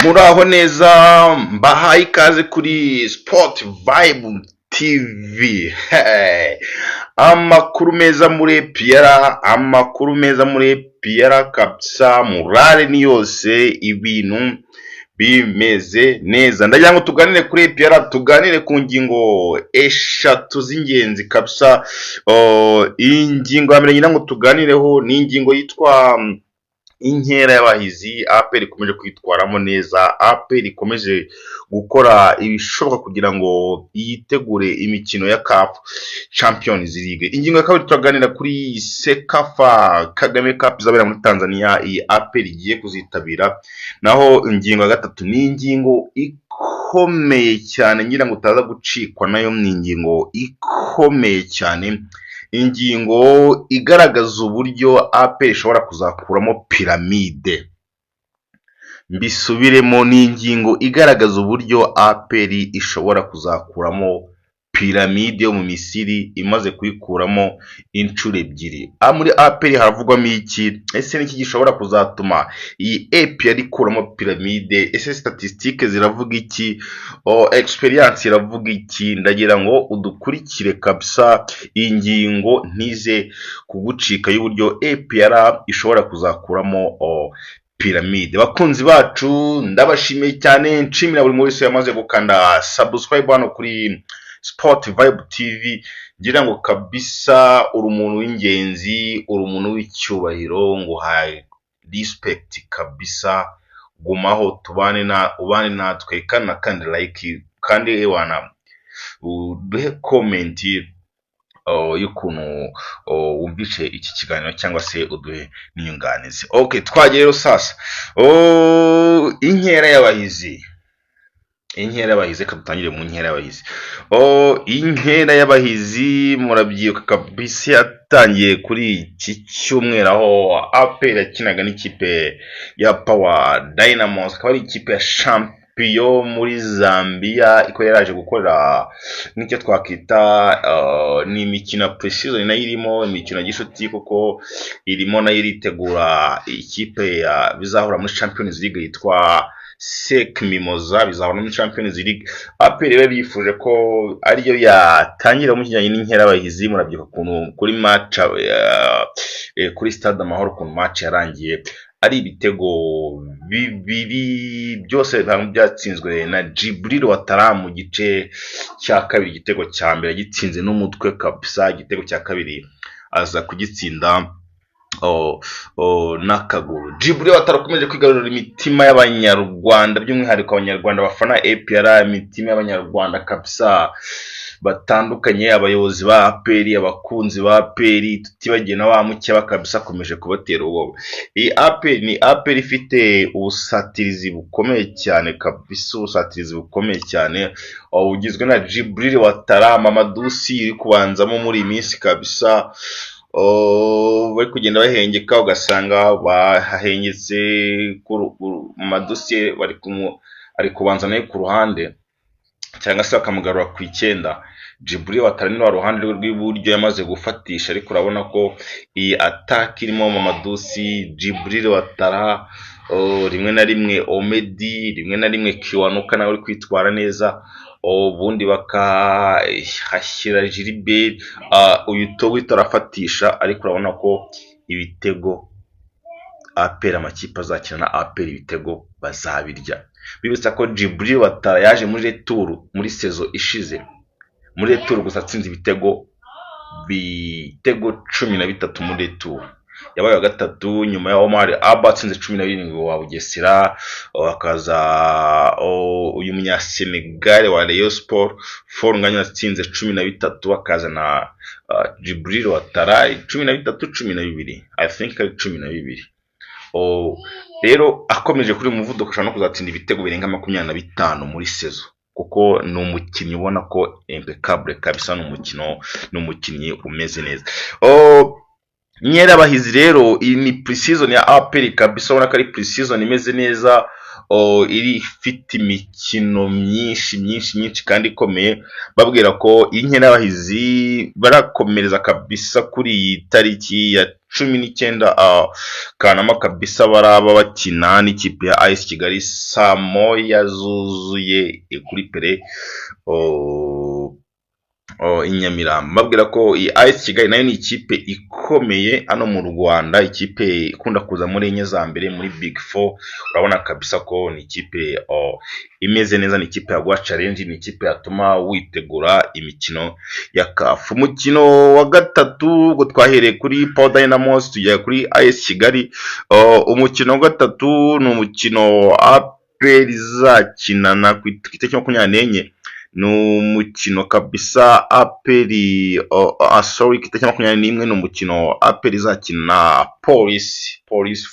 Muraho neza, mbahaye ikaze kuri Sport Vibe TV. Amakuru meza muri EPR, amakuru meza muri EPR kabisa, murare ni yose, ibintu bimeze neza. Ndagira ngo tuganire kuri EPR, tuganire ku ngingo eshatu z'ingenzi kabisa. Iyi ngingo ya mbere ngira ngo tuganireho ni ingingo yitwa inkera y'abahizi. APR ikomeje kwitwaramo neza, APR ikomeje gukora ibishoboka kugira ngo yitegure imikino ya CAF Champions League. Ingingo ya kabiri turaganira kuri Sekafa Kagame Cup izabera muri Tanzania, iyi APR igiye kuzitabira. Naho ingingo ya gatatu ni ingingo ikomeye cyane ngira ngo utaza gucikwa nayo, ni ingingo ikomeye cyane, ingingo igaragaza uburyo APR ishobora kuzakuramo piramide. Mbisubiremo, ni ingingo igaragaza uburyo APR ishobora kuzakuramo piramide yo mu Misiri, imaze kuyikuramo inshuro ebyiri. Muri APR haravugwamo iki? Ese niki gishobora kuzatuma iyi APR ikuramo piramide? Ese statistique ziravuga iki? Experience iravuga iki? Ndagira ngo udukurikire kabisa, iyi ngingo ntize kugucika y'uburyo APR ishobora kuzakuramo piramide. Bakunzi bacu, ndabashimiye cyane, nshimira buri wese yamaze gukanda subscribe hano kuri Sport Vibe TV. Ngira ngo kabisa uri umuntu w'ingenzi, uri umuntu w'icyubahiro, ngo haye respect kabisa. Gumaho ubane natwe, kandi like, kandi wana uduhe comment y'ukuntu wumvishe iki kiganiro, cyangwa se uduhe n'inyunganizi. Okay, twagiye rero sasa. Inkera y'abahizi, inkera y'abahizi, kadutangire mu nkera y'abahizi. Inkera y'abahizi murabyibuka kabisa, yatangiye kuri iki cyumweru aho APR yakinaga n'ikipe ya Power Dynamos, akaba ari ikipe ya champion muri Zambia, iko yaraje gukorera n'icyo twakita ni imikino pre-season, nayo irimo imikino gishuti, kuko irimo nayo iritegura ikipe ya bizahura muri Champions League yitwa Sek Mimoza, bizahura muri Champions League. APR rero yifuje ko ariyo yatangira mu kijyanye n'inkera y'abahizi. Murabyibuka ukuntu kuri match kuri Stade Amahoro, ukuntu match yarangiye ari ibitego bibiri, byose byatsinzwe na Djibril Ouattara mu gice cya kabiri. Igitego cya mbere gitsinze n'umutwe kabisa, igitego cya kabiri aza kugitsinda n'akaguru. Djibril Ouattara akomeje kwigarurira imitima y'abanyarwanda, by'umwihariko abanyarwanda bafana APR, imitima y'abanyarwanda kabisa batandukanye, abayobozi ba APR, abakunzi ba APR, tutibagiye na ba mukeba kabisa, akomeje kubatera ubwoba. Iyi APR ni APR ifite ubusatirizi bukomeye cyane kabisa, ubusatirizi bukomeye cyane, ugizwe na Djibril Ouattara, Mamadou Sy iri kubanzamo muri iyi minsi kabisa. Bari kugenda bahengeka, ugasanga bahengetse Mamadou Sy ari kubanza nayo ku ruhande, cyangwa se bakamugarura ku icyenda. Djibril Ouattara ni wa ruhande rw'iburyo yamaze gufatisha, ariko urabona ko iyi attack irimo Mamadou Sy, Djibril Ouattara, rimwe na rimwe Omedi, rimwe na rimwe Kiwanuka nawe uri kwitwara neza, ubundi bakahashyira Gilbert, uyu Togo itarafatisha, ariko urabona ko ibitego APR, amakipe azakina na APR ibitego bazabirya. Bibutsa ko Djibril Ouattara yaje muri retour muri saison ishize, muri retour gusa atsinze ibitego 13 muri retour, yabaye wa gatatu nyuma ya Omar Aba atsinze 17 wa Bugesera. Akaza uyu munya Senegal wa Rayon Sport Nganya atsinze 13, akaza na Djibril Ouattara 13 I think ari 12. Rero akomeje kuri umuvuduko, ashobora no kuzatsinda ibitego birenga 25 muri saison, kuko ni umukinnyi ubona ko impeccable kabisa, ni umukinnyi umeze neza. Inkera y'abahizi rero, iyi ni pre-season ya APR kabisa, ubona ko ari pre-season imeze neza, iri ifite imikino myinshi kandi ikomeye. Babwira ko inkera y'abahizi barakomereza kabisa kuri iyi tariki ya 19 Kanama kabisa baraba bakina n'ikipe ya AS Kigali saa moya zuzuye kuri Pele i Nyamirambo. Mbabwira ko iyi AS Kigali nayo ni ikipe ikomeye hano mu Rwanda, ikipe ikunda kuza muri enye za mbere muri Big Four. Urabona kabisa ko ni ikipe imeze neza, ni ikipe yaguha challenge, ni ikipe yatuma witegura imikino ya CAF. Umukino wa gatatu ubwo twahereye kuri Power Dynamos tujya kuri AS Kigali. Umukino wa gatatu ni umukino APR izakinana ku itariki 24. Ni umukino kabisa APR sorry ku itariki 21 ni umukino APR izakina Police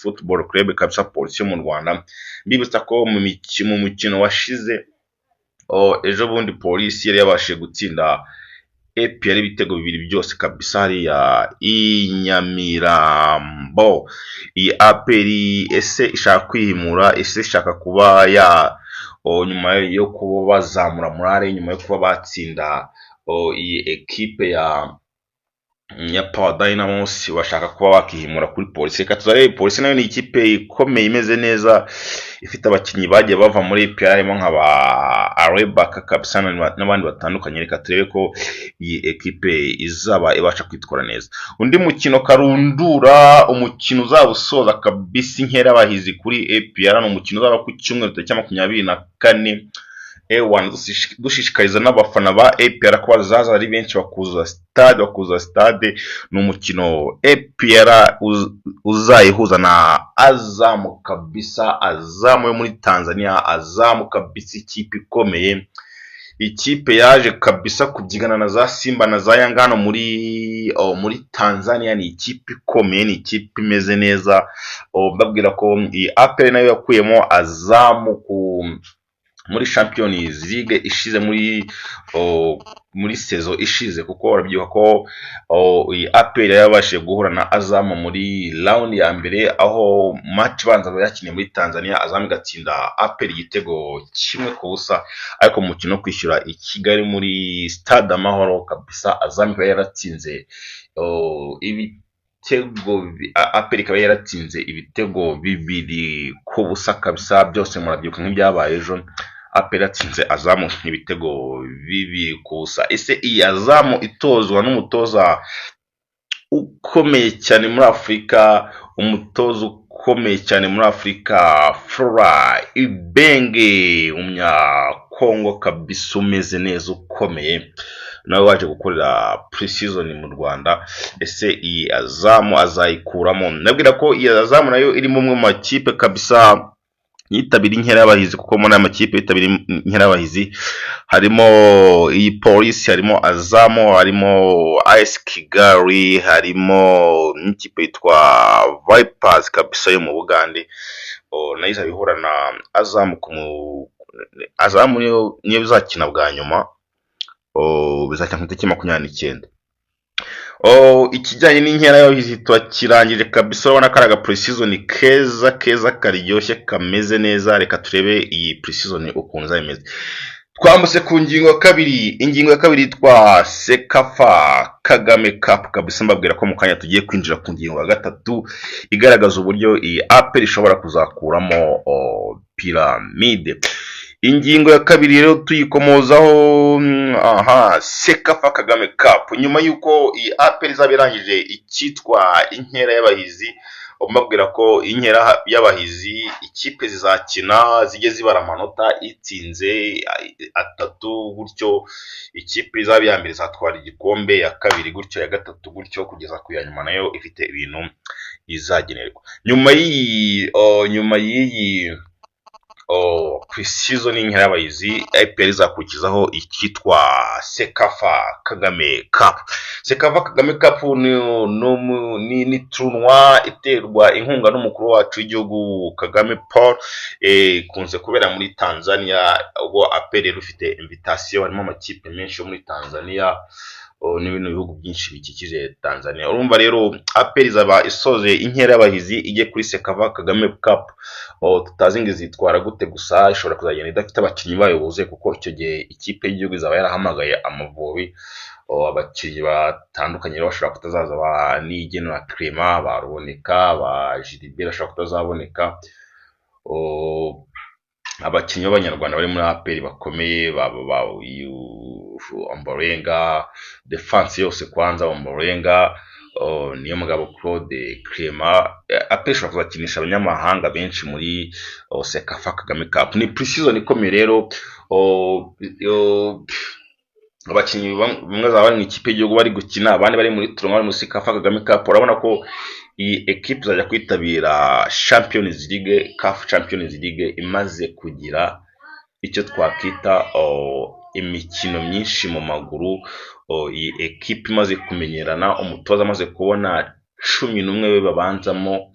Football Club kabisa, polisi yo mu Rwanda. Mbibutsa ko mu mukino washize ejo bundi polisi yari yabashije gutsinda APR ibitego bibiri byose kabisa hariya i Nyamirambo. Iyi APR ese ishaka kwihimura, ese ishaka kuba nyuma yo kuba bazamura morale, nyuma yo kuba batsinda iyi ekipe ya Power Dynamos, bashaka kuba bakihimura kuri polisi. Reka tuzarebe, polisi nayo ni ikipe ikomeye imeze neza, ifite abakinnyi bagiye bava muri APR harimo nk'aba Arebaka kabisa n'abandi batandukanye. Reka turebe ko iyi ekipe izaba ibasha kwitwara neza. Undi mukino karundura, umukino uzaba usoza kabisa inkera abahizi kuri APR, ni umukino uzaba ku cyumweru tariki 24. Dushishikariza n'abafana ba APR ko bazaza ari benshi bakuzuza stade. Ni umukino APR uzayihuza na Azam kabisa, Azam yo muri Tanzania, Azam kabisa ikipe ikomeye, ikipe yaje kabisa kubyigana na za Simba na za Yanga hano muri Tanzania. Ni ikipe ikomeye, ni ikipe imeze neza. Mbabwira ko iyi APR nayo yakuyemo Azam muri Champions League ishize muri sezo ishize, kuko urabyibuka ko iyi APR yabashije guhura na Azam muri round ya mbere, aho match banza yakiniye muri Tanzania Azam igatsinda APR igitego 1-0. Ariko mu mukino kwishyura i Kigali muri Stade Amahoro kabisa Azam yaratsinze APR ikaba yaratsinze ibitego 2-0 kabisa. Byose murabyibuka nk'ibyabaye ejo, APR yatsinze Azam ibitego 2-0. Ese iyi Azam itozwa n'umutoza ukomeye cyane muri Afurika, umutoza ukomeye cyane muri Afurika, Flora Ibenge, Kongo kabisa umeze neza ukomeye, nawe waje gukorera pre-season mu Rwanda. Ese iyi Azam azayikuramo? Nabwira ko iyi Azam nayo iri mu makipe kabisa yitabira inkera y'abahizi, kuko muri aya makipe yitabira inkera y'abahizi harimo iyi Police, harimo Azam, harimo AS Kigali, harimo n'ikipe yitwa Vipers kabisa yo mu Bugande. Nayo izabihura na Azam Azam niyo bizakina bwa nyuma, bizakina ku itariki 29. Ikijyanye n'inkera y'abahizi turakirangije kabisa. Urabona ko ari aga pre-season keza karyoshye kameze neza. Reka turebe iyi pre-season ukuntu izameze. Twambutse ku ngingo ya kabiri. Ingingo ya kabiri yitwa Sekafa Kagame Cup kabisa. Mbabwira ko mu kanya tugiye kwinjira ku ngingo ya gatatu igaragaza uburyo iyi APR ishobora kuzakuramo piramide. Ingingo ya kabiri rero tuyikomozaho, Sekafa Kagame Cup. Nyuma yuko iyi APR izaba irangije icyitwa inkera y'abahizi, mbabwira ko inkera y'abahizi ikipe zizakina zijye zibara amanota, itsinze 3 gutyo ikipe izaba ya mbere izatwara igikombe, ya kabiri gutyo, ya gatatu gutyo, kugeza ku ya nyuma nayo ifite ibintu izagenerwa. Nyuma y'iyi pre-season y'inkera y'abahizi, APR izakurikizaho icyitwa Sekafa Kagame Cup. Sekafa Kagame Cup ni tournoi iterwa inkunga n'umukuru wacu w'igihugu Kagame Paul, ikunze kubera muri Tanzania. Ubwo APR rufite invitation, harimo amakipe menshi yo muri Tanzania n'ibindi bihugu byinshi bikikije Tanzania. Urumva rero APR izaba isoje inkera y'abahizi ijye kuri Sekava Kagame Cup, tutazi ngo izitwara gute, gusa ishobora kuzagenda idafite abakinnyi bayo buzuye, kuko icyo gihe ikipe y'igihugu izaba yarahamagaye Amavubi, abakinnyi batandukanye rero bashobora kutazaza, ba Niyigena na Clement, ba Ruboneka, ba Gilbert bashobora kutazaboneka, abakinnyi b'abanyarwanda bari muri APR bakomeye, Ombolenga, defense yose kwanza, Ombolenga, Niyomugabo Claude, Clement. APR ishobora kuzakinisha abanyamahanga benshi muri Sekafa Kagame Cup. Ni pre-season ikomeye rero, abakinnyi bamwe bari mu ikipe y'igihugu bari gukina, abandi bari muri tournoi, bari muri Sekafa Kagame Cup. Urabona ko iyi equipe izajya kwitabira Champions League, CAF Champions League, imaze kugira icyo twakita imikino myinshi mu maguru. Iyi equipe imaze kumenyerana, umutoza amaze kubona 11 we babanzamo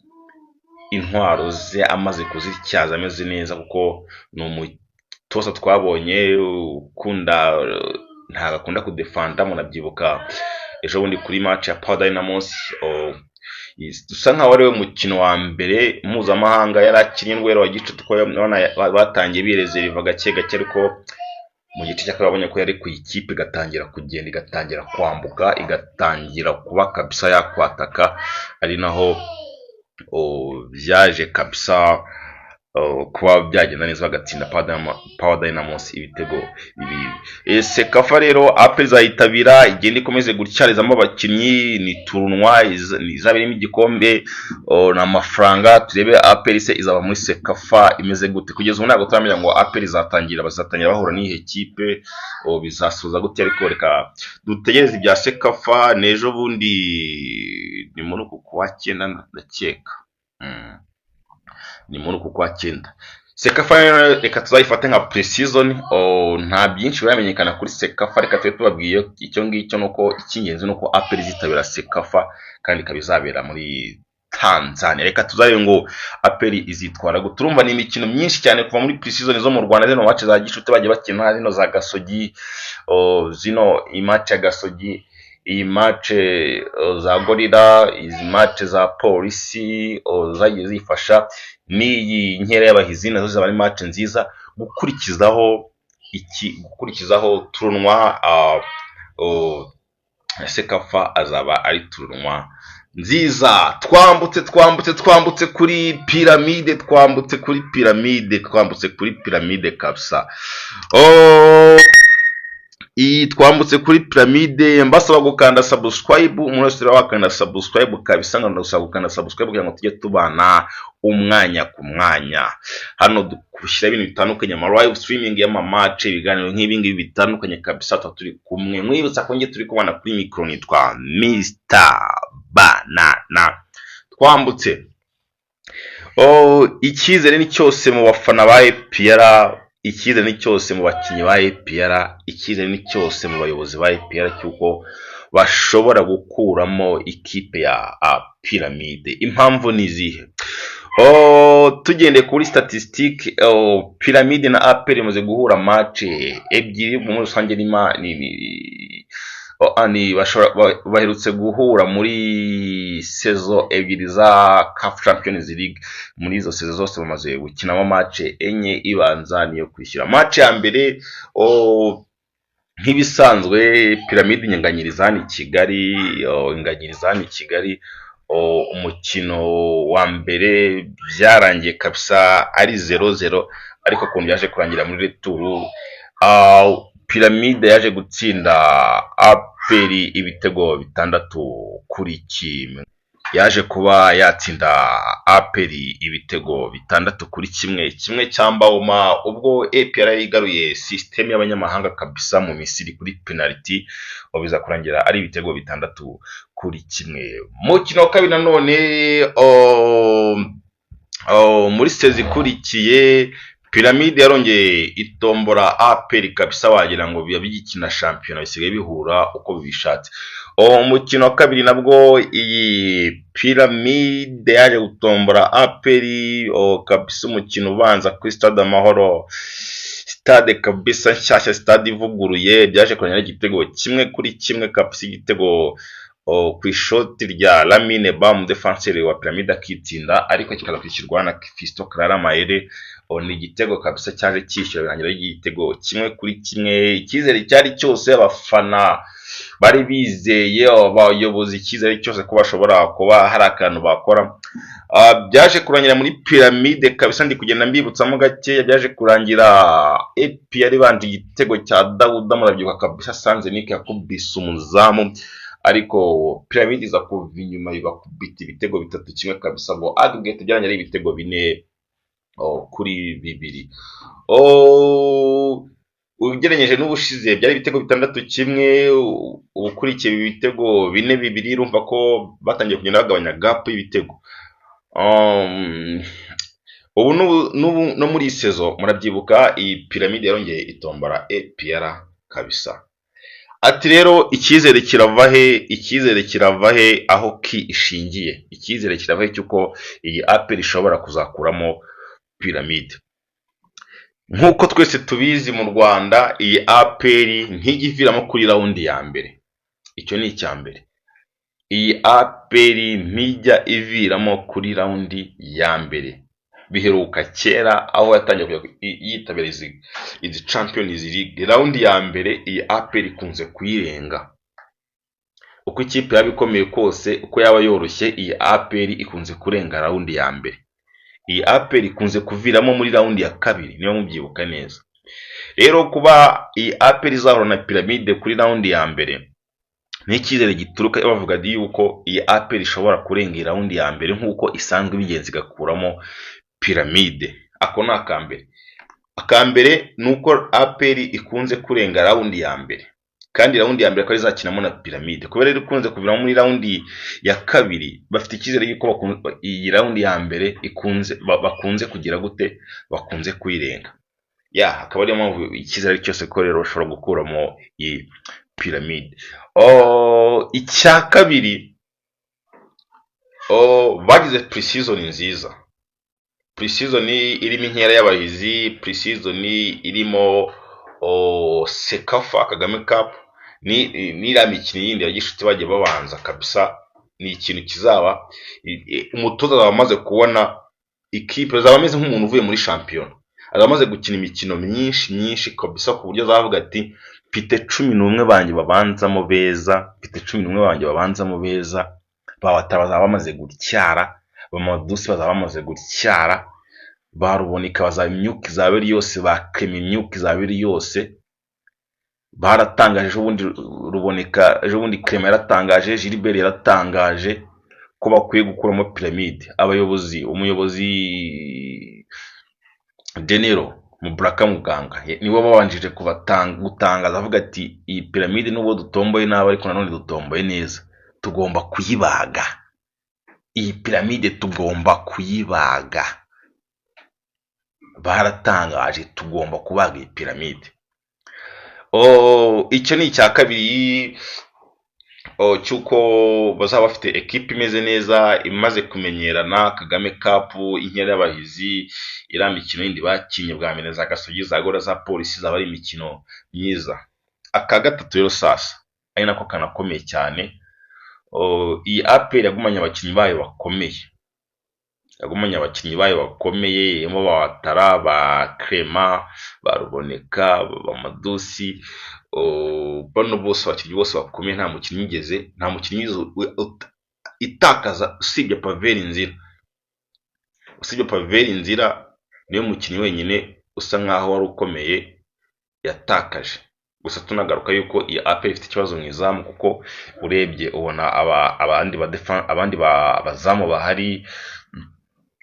intwaro ze amaze kuzityaza, ameze neza, kuko ni umutoza twabonye ukunda, ntago akunda kudefanda. Munabyibuka ejo bundi kuri match ya Power Dynamos, dusa nkaho ari we mukino wa mbere mpuzamahanga yari akinnye n'urwego wa gicuti, ko batangiye birezeriva gake gake, ariko mu gice cya kabiri babonye ko yari ku ikipe igatangira kugenda, igatangira kwambuka, igatangira kuba kabisa yakwataka, ari naho byaje kabisa kuba byagenda neza, bagatsinda Power Dynamos ibitego bibiri. Sekafa rero APR izayitabira, igenda ikomeze gutyarizamo abakinnyi, ni tournoi izabirimo igikombe n'amafaranga. Turebe APR se izaba muri Sekafa imeze gute. Kugeza ubu ntabwo turamenya ngo APR bazatangira bahura n'ihe kipe, bizasoza gute, ariko reka dutegereze ibya Sekafa. Nejo bundi ni muri uku kwa 9 ndakeka, ni muri uku kwa 9. Sekafa reka tuzayifate nka pre-season, nta byinshi biramenyekana kuri Sekafa. Reka tube tubabwiye icyo ngicyo, nuko icy'ingenzi nuko APR izitabira Sekafa kandi ikabizabera muri Tanzania. Reka tuzarebe ngo APR izitwara gute. Turumva ni imikino myinshi cyane kuva muri pre-season zo mu Rwanda, zino match za gicuti bagiye bakina, zino za Gasogi, zino match ya Gasogi, iyi match za Gorilla, izi match za Polisi zagiye zifasha n'iyi nkera y'abahizi, nazo zaba ari match nziza. Gukurikizaho tournoi Sekafa azaba ari tournoi nziza. Twambutse kuri piramide, kabisa. Twambutse kuri piramide, mbasaba gukanda subscribe. Umuntu wese wakanda subscribe kabisa, ndasaba gukanda subscribe kugira ngo tujye tubana umwanya ku mwanya. Hano dushyira ibintu bitandukanye, ama live streaming y'ama match, ibiganiro nk'ibi ngibi bitandukanye kabisa. Turi kumwe, mwibutsa ko ngiye turi kubana kuri micro, nitwa Mr Banana. Twambutse, icyizere ni cyose mu bafana ba APR, icyizere ni cyose mu bakinnyi ba APR, icyizere ni cyose mu bayobozi ba APR cyuko bashobora gukuramo ikipe ya Pyramide. Impamvu ni zihe? Tugendeye kuri statistique, Pyramide na APR imaze guhura match ebyiri mu rusange, baherutse guhura muri sezo ebyiri za CAF Champions League. Muri izo sezo zose bamaze gukinamo match enye, ibanza niyo kwishyura. Match ya mbere nk'ibisanzwe Pyramide inganyiriza ni Kigali, umukino wa mbere byarangiye kabisa ari 0-0, ariko kuntu yaje kurangira muri retour, Pyramide yaje gutsinda APR ibitego 6-1. Yaje kuba yatsinda APR ibitego 6-1, kimwe cyambauma, ubwo APR yigaruye system y'abanyamahanga kabisa mu Misiri kuri penalty, biza kurangira ari ibitego 6-1. Mukino wa kabiri nanone muri sezi ikurikiye, Pyramide yarongeye itombora APR kabisa, wagira ngo biba bigikina shampiyona, bisigaye bihura uko bibishatse. Umukino wa kabiri nabwo iyi Pyramide yaje gutombora APR kabisa, umukino ubanza kuri Stade Amahoro stade kabisa nshyashya, stade ivuguruye, byaje kurangira igitego kimwe kuri kimwe kabisa, igitego ku ishoti rya Lamine Ba mu defenseur wa Pyramide akitsinda, ariko kikaza kwishyurwa na Fiston Clara Mayele. Ni igitego kabisa cyaje cyishyura birangira igitego kimwe kuri kimwe. Icyizere cyari cyose, abafana bari bizeye, abayobozi icyizere cyose ko bashobora kuba hari akantu bakora. Byaje kurangira muri Pyramide kabisa, ndi kugenda mbibutsamo gake. Byaje kurangira APR banje igitego cya Dawuda, murabyibuka kabisa, Sanzenik yakubise umuzamu, ariko Pyramide iza kuva inyuma ibakubita ibitego 3-1 kabisa, ngo aggregate byaranye ari ibitego 4 kuri 2. Ugereranije n'ubushize byari ibitego 6-1, ubukurikiye ibitego 4-2, urumva ko batangiye kugenda bagabanya gap y'ibitego. Ubu no muri season murabyibuka iyi Pyramide yarongeye itombora APR kabisa. Ati rero icyizere kirava he aho ki ishingiye, icyizere kirava he cyuko iyi APR ishobora kuzakuramo Pyramide. Nkuko twese tubizi mu Rwanda, iyi APR ntijya iviramo kuri raundi ya mbere. Icyo ni icya mbere. Iyi APR ntijya iviramo kuri raundi ya mbere. Biheruka kera aho yatangiye yitabira izi Champions League, raundi ya mbere iyi APR ikunze kuyirenga. Uko ikipe yabikomeye kose, uko yaba yoroshye, iyi APR ikunze kurenga raundi ya mbere. Iyi APR ikunze kuviramo muri raundi ya kabiri, niyo mubyibuka neza. Rero kuba iyi APR izahura na Pyramide kuri raundi ya mbere, n'icyizere gituruka bavuga yuko iyi APR ishobora kurenga raundi ya mbere nkuko isanzwe bigenze igakuramo Pyramide. Ako ni akambere. Akambere nuko APR ikunze kurenga raundi ya mbere, kandi raundi ya mbere ko izakinamo na Pyramide. Kubera rero ikunze kuviramo muri raundi ya kabiri, bafite icyizere yuko iyi raundi ya mbere bakunze kugira gute, bakunze kuyirenga. Akaba ariyo mpamvu icyizere cyose ko rero bashobora gukuramo iyi Pyramide. Icya kabiri, bagize pre-season nziza. Pre-season irimo inkera y'abahizi, pre-season irimo Sekafa Kagame Cup, n'iriya mikino yindi ya gishuti bagiye babanza kabisa. Ni ikintu kizaba umutoza azaba amaze kubona ikipe, azaba ameze nk'umuntu uvuye muri shampiyona, azaba amaze gukina imikino myinshi kabisa, ku buryo azavuga ati mfite 11 banjye babanzamo beza, bazaba bamaze gutyara, bamadusi bazaba bamaze gutyara, barubonika bazaba imyuka izabiri yose, bakema imyuka izabiri yose. Baratangaje ejo bundi Clement yaratangaje, Gilbert yaratangaje ko bakwiye gukuramo Pyramide. Umuyobozi Denero Mubraka Muganga niwe babanjije gutangaza, avuga ati iyi Pyramide n'ubwo dutomboye nabi, ariko nanone dutomboye neza, tugomba kuyibaga. Iyi Pyramide tugomba kuyibaga. Baratangaje tugomba kubaga iyi Pyramide. Icyo ni icya kabiri, cyuko bazaba bafite ekipe imeze neza, imaze kumenyerana. Kagame Cup, inkera y'abahizi, iriya mikino yindi bakinye bwa mbere, za Gasogi, za Gora, za Polisi, zaba ari imikino myiza. Aka gatatu rero sasa ari nako kanakomeye cyane. Iyi APR yagumanye abakinnyi bayo bakomeye, mo Batara, ba Clement, ba Ruboneka, ba Madusi, bano bose abakinnyi bose bakomeye. Nta mukinnyi itakaza usibye Pavel Nzira, niyo mukinnyi wenyine usa nkaho wari ukomeye yatakaje. Gusa tunagaruka yuko iyi APR ifite ikibazo mu izamu, kuko urebye ubona abandi bazamu bahari,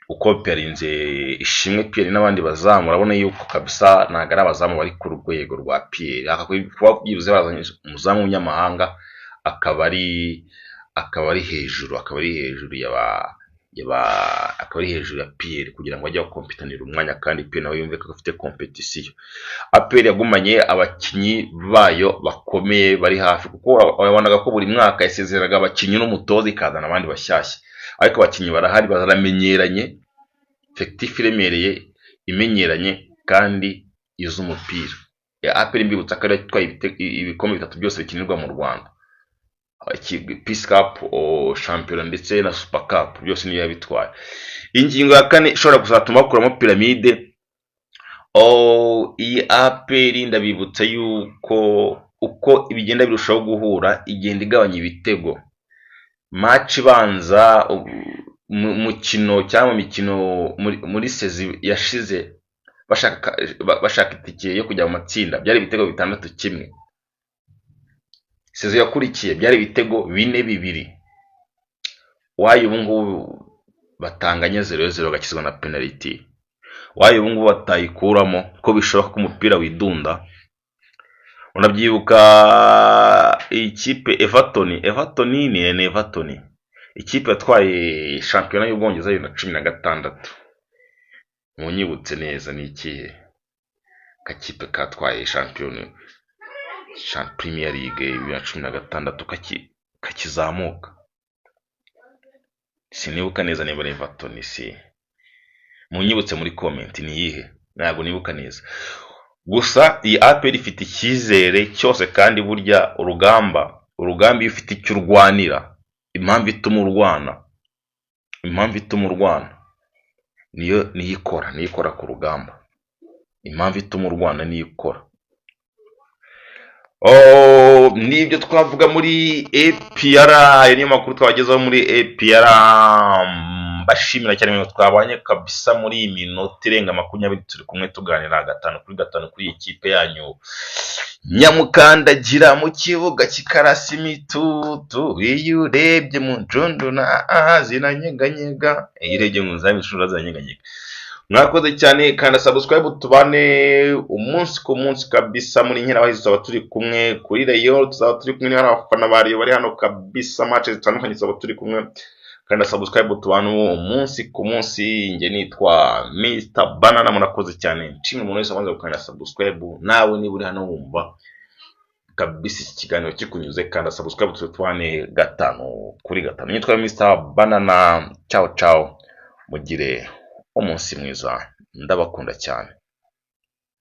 uko Perinze Ishimwe Pierre n'abandi bazamu, urabona yuko kabisa ntago ari abazamu bari ku rwego rwa Pierre. Kuba byibuze bazanye umuzamu w'umunyamahanga akaba ari hejuru ya Pierre, kugira ngo ajye gukompitanira umwanya, kandi Pierre nawe yumve ko afite competition. APR yagumanye abakinnyi bayo bakomeye bari hafi, kuko wabonaga ko buri mwaka yasezeraga abakinnyi n'umutoza, ikazana abandi bashyashya, ariko abakinnyi barahari, baramenyeranye, effectif iremereye, imenyeranye kandi iz'umupira. APR mbibutsa ko yatwaye ibikombe 3 byose bikinirwa mu Rwanda, Peace Cup, Shampiyona ndetse na Super Cup byose niyo yabitwaye. Ingingo ya 4 ishobora kuzatuma bakuramo piramide. Iyi APR ndabibutsa yuko uko ibigenda birushaho guhura igenda igabanya ibitego. Match ibanza mukino cyangwa mikino muri sezi yashize bashaka itike yo kujya mu matsinda byari ibitego 6-1. Sezi yakurikiye byari ibitego 4-2. Wayo ubungubu batanganye 0-0 gakizwa na penalty. Wayo ubungubu batayikuramo ko bishoboka ko umupira widunda. Unabyibuka ikipe Everton ni Everton, ikipe yatwaye shampiyona y'Ubwongereza 2016. Munyibutse neza ni ikihe kakipe katwaye shampiyona Premier League 2016 kakizamuka, sinibuka neza niba ari Everton. Munyibutse muri comment ni yihe, ntabwo nibuka neza. Gusa iyi APR ifite icyizere cyose, kandi burya urugamba iyo ufite icyo urwanira, impamvu ituma urwana niyo ikora ku rugamba. Impamvu ituma urwana niyo ikora. Nibyo twavuga muri APR. Ayo niyo makuru twagezeho muri APR. Bashimira cyane mwe twabanye kabisa muri iyi minota irenga 20 turi kumwe tuganira 5-5 kuri ikipe yanyu nyamukandagira mu kibuga kikarasa imitutu. Iyo urebye mu njondo na zinanyeganyega, irebye mu zamishura zanyeganyega. Mwakoze cyane, kandi subscribe tubane umunsi ku munsi kabisa. Muri nkera bahize tuzaba turi kumwe kuri Rayon, tuzaba turi kumwe n'abafana bari hano kabisa, match zitandukanye tuzaba turi kumwe. Kandi subscribe tubane umunsi ku munsi. Nge nitwa Mr Banana, munakoze cyane. Nshimwe umuntu wese wamaze gukanda subscribe. Nawe niba uri hano wumva kabisa iki kiganiro kikunyuze, kandi subscribe tubane 5-5. Nitwa Mr Banana. Ciao, mugire umunsi mwiza, ndabakunda cyane.